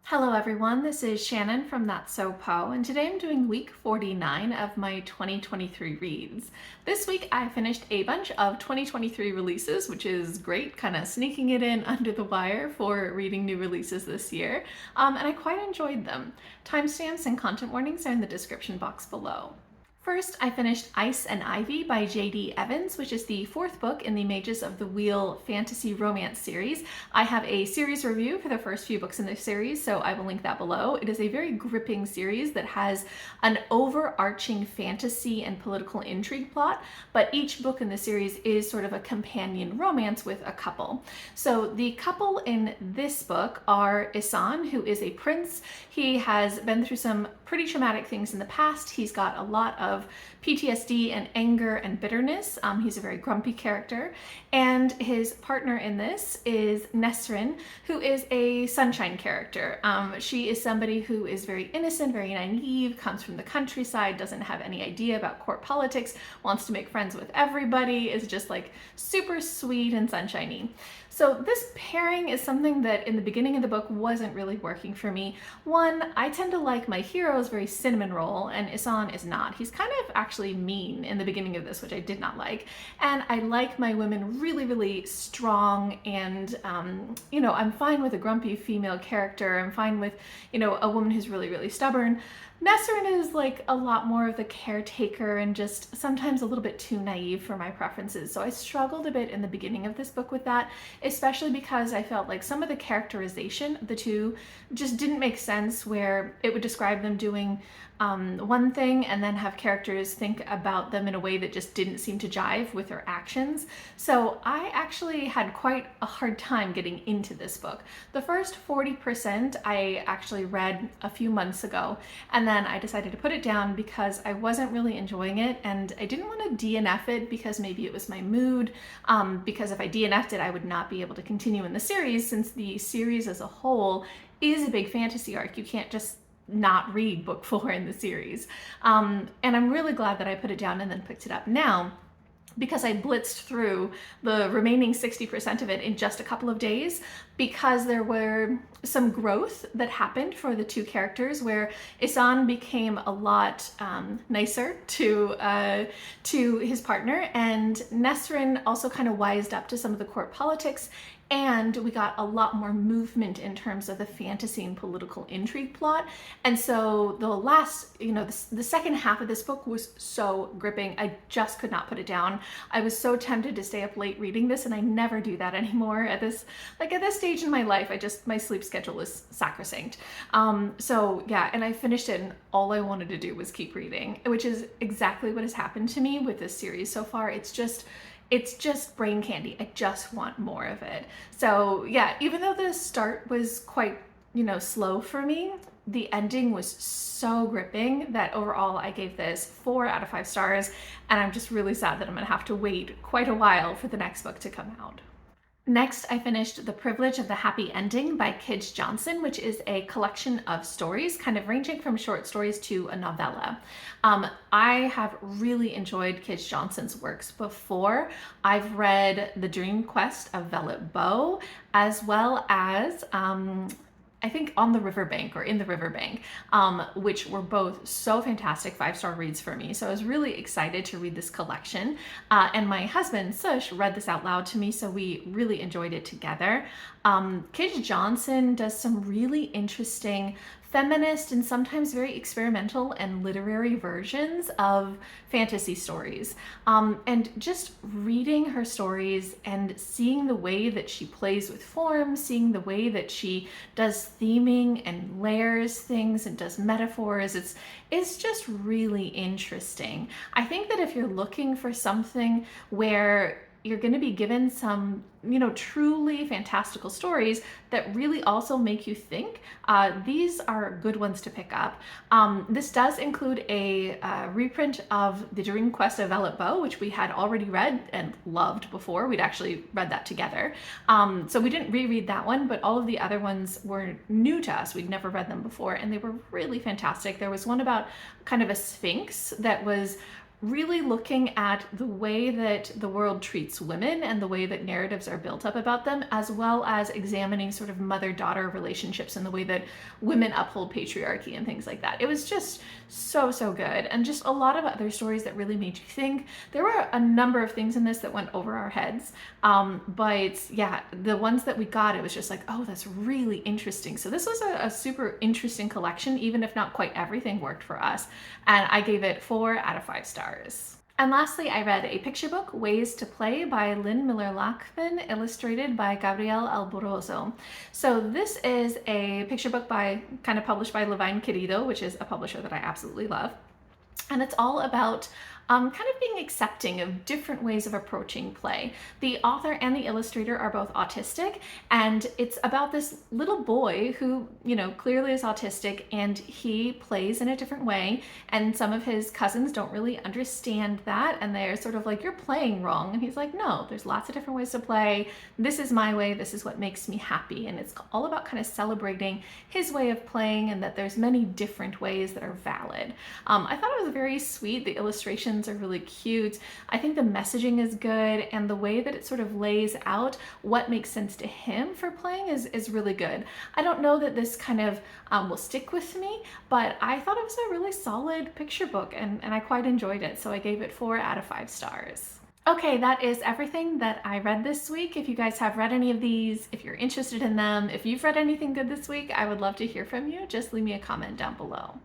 Hello everyone, this is Shannon from That's So Po, and today I'm doing week 49 of my 2023 reads. This week I finished a bunch of 2023 releases, which is great, kind of sneaking it in under the wire for reading new releases this year, and I quite enjoyed them. Timestamps and content warnings are in the description box below. First, I finished Ice and Ivy by J.D. Evans, which is the fourth book in the Mages of the Wheel fantasy romance series. I have a series review for the first few books in this series, so I will link that below. It is a very gripping series that has an overarching fantasy and political intrigue plot, but each book in the series is sort of a companion romance with a couple. So the couple in this book are Isan, who is a prince. He has been through some pretty traumatic things in the past. He's got a lot of PTSD and anger and bitterness. He's a very grumpy character. And his partner in this is Nesrin, who is a sunshine character. She is somebody who is very innocent, very naive, comes from the countryside, doesn't have any idea about court politics, wants to make friends with everybody, is just like super sweet and sunshiny. So this pairing is something that in the beginning of the book wasn't really working for me. One, I tend to like my heroes very cinnamon roll, and Isan is not. He's kind of actually mean in the beginning of this, which I did not like. And I like my women really, really strong, and I'm fine with a grumpy female character. I'm fine with, a woman who's really, really stubborn. Nesrin is like a lot more of the caretaker and just sometimes a little bit too naive for my preferences. So I struggled a bit in the beginning of this book with that, especially because I felt like some of the characterization of the two just didn't make sense, where it would describe them doing one thing and then have characters think about them in a way that just didn't seem to jive with their actions. So I actually had quite a hard time getting into this book. The first 40% I actually read a few months ago, and then I decided to put it down because I wasn't really enjoying it, and I didn't want to DNF it because maybe it was my mood, because if I DNF'd it I would not be able to continue in the series, since the series as a whole is a big fantasy arc. You can't just not read book 4 in the series. And I'm really glad that I put it down and then picked it up now, because I blitzed through the remaining 60% of it in just a couple of days, because there were some growth that happened for the two characters, where Isan became a lot nicer to his partner, and Nesrin also kind of wised up to some of the court politics, and we got a lot more movement in terms of the fantasy and political intrigue plot. And so the last, the second half of this book was so gripping. I just could not put it down. I was so tempted to stay up late reading this, and I never do that anymore at this stage in my life. My sleep schedule is sacrosanct. So yeah, and I finished it, and all I wanted to do was keep reading, which is exactly what has happened to me with this series so far. It's just brain candy. I just want more of it. So yeah, even though the start was quite, slow for me, the ending was so gripping that overall I gave this 4 out of 5 stars, and I'm just really sad that I'm gonna have to wait quite a while for the next book to come out. Next, I finished The Privilege of the Happy Ending by Kij Johnson, which is a collection of stories, kind of ranging from short stories to a novella. I have really enjoyed Kij Johnson's works before. I've read The Dream Quest of Vellitt, as well as I think On the Riverbank or In the Riverbank, which were both so fantastic 5-star reads for me. So I was really excited to read this collection. And my husband, Sush, read this out loud to me, so we really enjoyed it together. Kij Johnson does some really interesting feminist and sometimes very experimental and literary versions of fantasy stories. And just reading her stories and seeing the way that she plays with form, seeing the way that she does theming and layers things and does metaphors, it's just really interesting. I think that if you're looking for something where you're going to be given some, truly fantastical stories that really also make you think, these are good ones to pick up. This does include a reprint of The Dream Quest of Vellitt, which we had already read and loved before. We'd actually read that together. So we didn't reread that one, but all of the other ones were new to us. We'd never read them before, and they were really fantastic. There was one about kind of a sphinx that was really looking at the way that the world treats women and the way that narratives are built up about them, as well as examining sort of mother-daughter relationships and the way that women uphold patriarchy and things like that. It was just so, so good. And just a lot of other stories that really made you think. There were a number of things in this that went over our heads. But yeah, the ones that we got, it was just like, oh, that's really interesting. So this was a super interesting collection, even if not quite everything worked for us. And I gave it 4 out of 5 stars. And lastly, I read a picture book, Ways to Play by Miller-Lachmann, illustrated by Gabriel Alborozo. So this is a picture book kind of published by Levine Querido, which is a publisher that I absolutely love. And it's all about kind of being accepting of different ways of approaching play. The author and the illustrator are both autistic, and it's about this little boy who, you know, clearly is autistic, and he plays in a different way, and some of his cousins don't really understand that, and they're sort of like, you're playing wrong. And he's like, no, there's lots of different ways to play. This is my way. This is what makes me happy. And it's all about kind of celebrating his way of playing, and that there's many different ways that are valid. I thought it was very sweet. The illustrations are really cute. I think the messaging is good, and the way that it sort of lays out what makes sense to him for playing is really good. I don't know that this kind of will stick with me, but I thought it was a really solid picture book, and I quite enjoyed it. So I gave it 4 out of 5 stars. Okay, that is everything that I read this week. If you guys have read any of these, if you're interested in them, if you've read anything good this week, I would love to hear from you. Just leave me a comment down below.